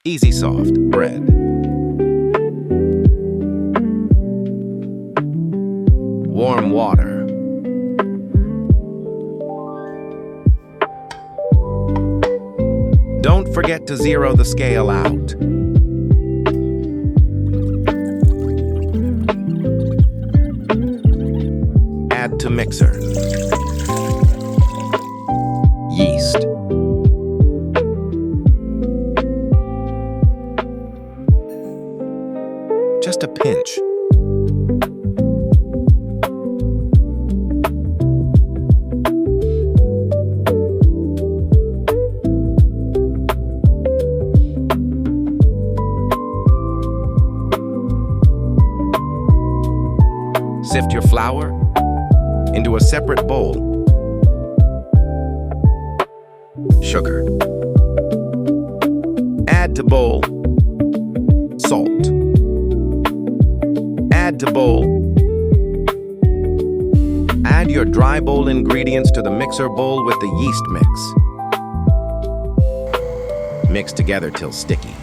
Easy soft bread. Warm water. Don't forget to zero the scale out. Add to mixer. Yeast. Just a pinch. Sift your flour into a separate bowl. Sugar. Add to bowl. Salt. Add to bowl. Add your dry bowl ingredients to the mixer bowl with the yeast mix. Mix together till sticky.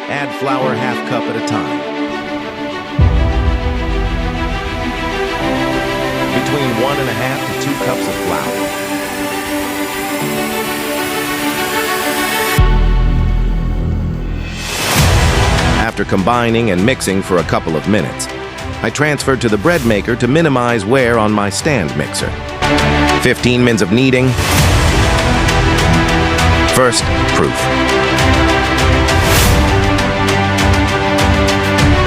Add flour half cup at a time. Between 1½ to 2 cups of flour. After combining and mixing for a couple of minutes, I transferred to the bread maker to minimize wear on my stand mixer. 15 minutes of kneading. First, proof.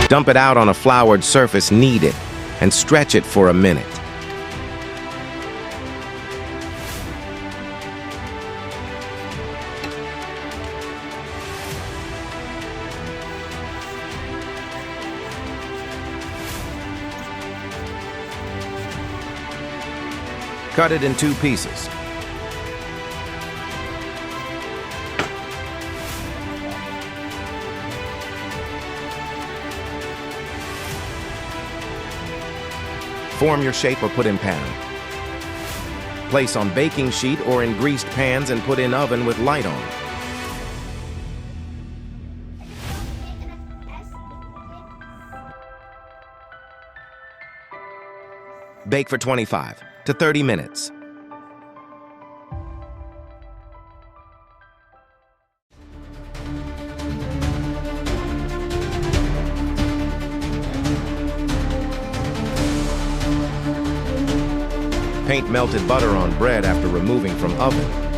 Dump it out on a floured surface, knead it, and stretch it for a minute. Cut it in 2 pieces. Form your shape or put in pan. Place on baking sheet or in greased pans and put in oven with light on. Bake for 25 to 30 minutes. Paint melted butter on bread after removing from oven.